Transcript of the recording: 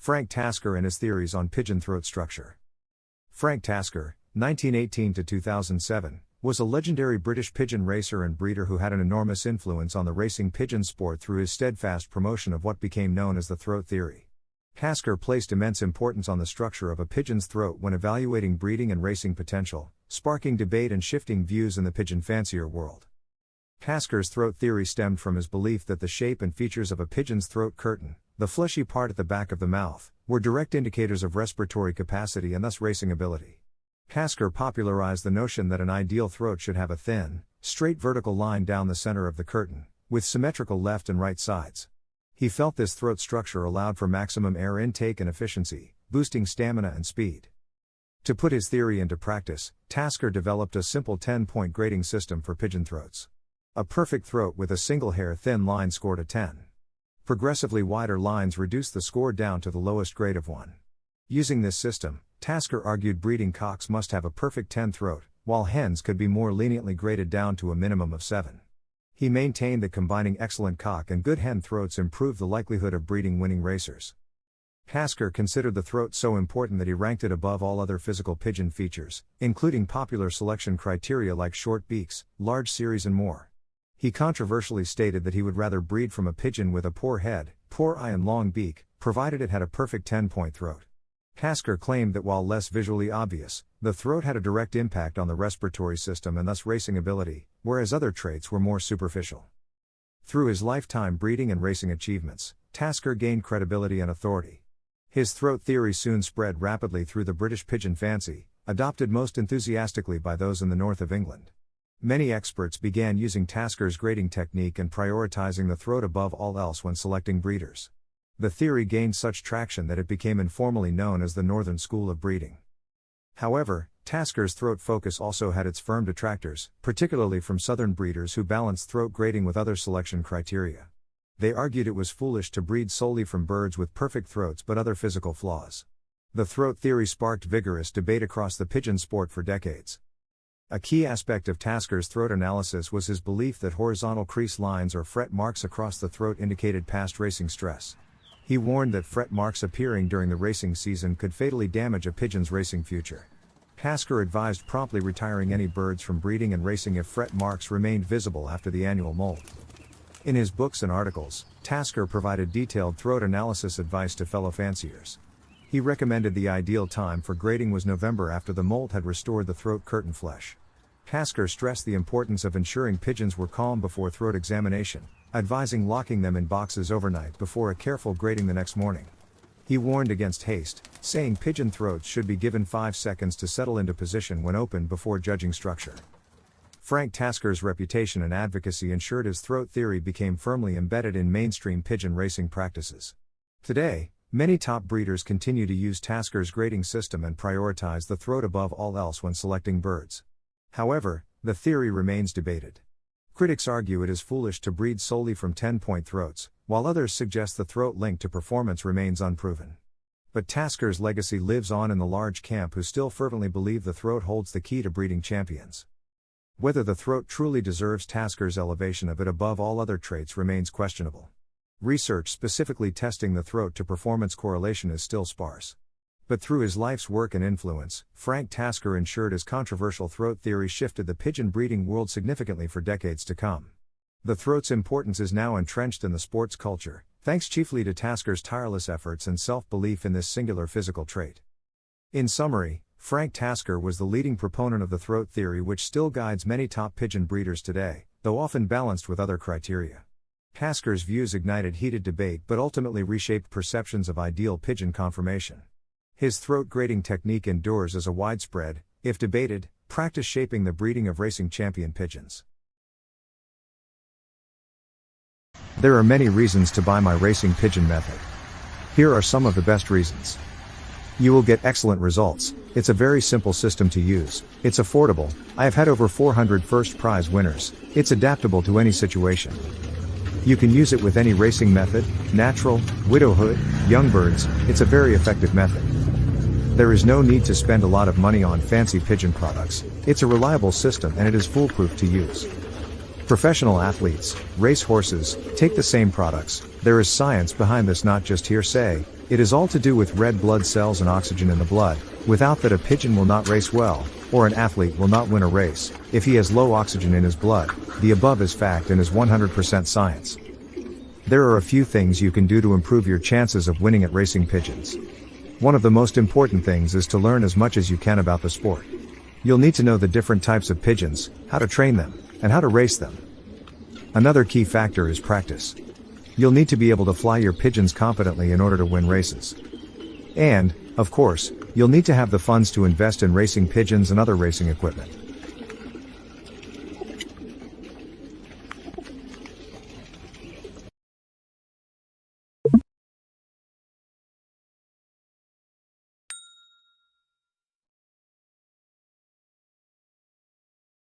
Frank Tasker and his theories on pigeon throat structure. Frank Tasker, 1918–2007, was a legendary British pigeon racer and breeder who had an enormous influence on the racing pigeon sport through his steadfast promotion of what became known as the throat theory. Tasker placed immense importance on the structure of a pigeon's throat when evaluating breeding and racing potential, sparking debate and shifting views in the pigeon fancier world. Tasker's throat theory stemmed from his belief that the shape and features of a pigeon's throat curtain, the fleshy part at the back of the mouth, were direct indicators of respiratory capacity and thus racing ability. Tasker popularized the notion that an ideal throat should have a thin, straight vertical line down the center of the curtain, with symmetrical left and right sides. He felt this throat structure allowed for maximum air intake and efficiency, boosting stamina and speed. To put his theory into practice, Tasker developed a simple 10-point grading system for pigeon throats. A perfect throat with a single hair-thin line scored a 10. Progressively wider lines reduced the score down to the lowest grade of 1. Using this system, Tasker argued breeding cocks must have a perfect 10 throat, while hens could be more leniently graded down to a minimum of 7. He maintained that combining excellent cock and good hen throats improved the likelihood of breeding winning racers. Tasker considered the throat so important that he ranked it above all other physical pigeon features, including popular selection criteria like short beaks, large series and more. He controversially stated that he would rather breed from a pigeon with a poor head, poor eye and long beak, provided it had a perfect 10-point throat. Tasker claimed that while less visually obvious, the throat had a direct impact on the respiratory system and thus racing ability, whereas other traits were more superficial. Through his lifetime breeding and racing achievements, Tasker gained credibility and authority. His throat theory soon spread rapidly through the British pigeon fancy, adopted most enthusiastically by those in the north of England. Many experts began using Tasker's grading technique and prioritizing the throat above all else when selecting breeders. The theory gained such traction that it became informally known as the Northern School of Breeding. However, Tasker's throat focus also had its firm detractors, particularly from southern breeders who balanced throat grading with other selection criteria. They argued it was foolish to breed solely from birds with perfect throats but other physical flaws. The throat theory sparked vigorous debate across the pigeon sport for decades. A key aspect of Tasker's throat analysis was his belief that horizontal crease lines or fret marks across the throat indicated past racing stress. He warned that fret marks appearing during the racing season could fatally damage a pigeon's racing future. Tasker advised promptly retiring any birds from breeding and racing if fret marks remained visible after the annual molt. In his books and articles, Tasker provided detailed throat analysis advice to fellow fanciers. He recommended the ideal time for grading was November after the molt had restored the throat curtain flesh. Tasker stressed the importance of ensuring pigeons were calm before throat examination, advising locking them in boxes overnight before a careful grading the next morning. He warned against haste, saying pigeon throats should be given 5 seconds to settle into position when opened before judging structure. Frank Tasker's reputation and advocacy ensured his throat theory became firmly embedded in mainstream pigeon racing practices. Today, many top breeders continue to use Tasker's grading system and prioritize the throat above all else when selecting birds. However, the theory remains debated. Critics argue it is foolish to breed solely from 10-point throats, while others suggest the throat link to performance remains unproven. But Tasker's legacy lives on in the large camp who still fervently believe the throat holds the key to breeding champions. Whether the throat truly deserves Tasker's elevation of it above all other traits remains questionable. Research specifically testing the throat to performance correlation is still sparse. But through his life's work and influence, Frank Tasker ensured his controversial throat theory shifted the pigeon breeding world significantly for decades to come. The throat's importance is now entrenched in the sports culture, thanks chiefly to Tasker's tireless efforts and self-belief in this singular physical trait. In summary, Frank Tasker was the leading proponent of the throat theory which still guides many top pigeon breeders today, though often balanced with other criteria. Tasker's views ignited heated debate but ultimately reshaped perceptions of ideal pigeon conformation. His throat grading technique endures as a widespread, if debated, practice shaping the breeding of racing champion pigeons. There are many reasons to buy my racing pigeon method. Here are some of the best reasons. You will get excellent results. It's a very simple system to use. It's affordable. I have had over 400 first prize winners. It's adaptable to any situation. You can use it with any racing method, natural, widowhood, young birds. It's a very effective method. There is no need to spend a lot of money on fancy pigeon products. It's a reliable system and it is foolproof to use. Professional athletes, race horses, take the same products. There is science behind this, not just hearsay. It is all to do with red blood cells and oxygen in the blood. Without that, a pigeon will not race well, or an athlete will not win a race, if he has low oxygen in his blood. The above is fact and is 100% science. There are a few things you can do to improve your chances of winning at racing pigeons. One of the most important things is to learn as much as you can about the sport. You'll need to know the different types of pigeons, how to train them, and how to race them. Another key factor is practice. You'll need to be able to fly your pigeons competently in order to win races. And, of course, you'll need to have the funds to invest in racing pigeons and other racing equipment.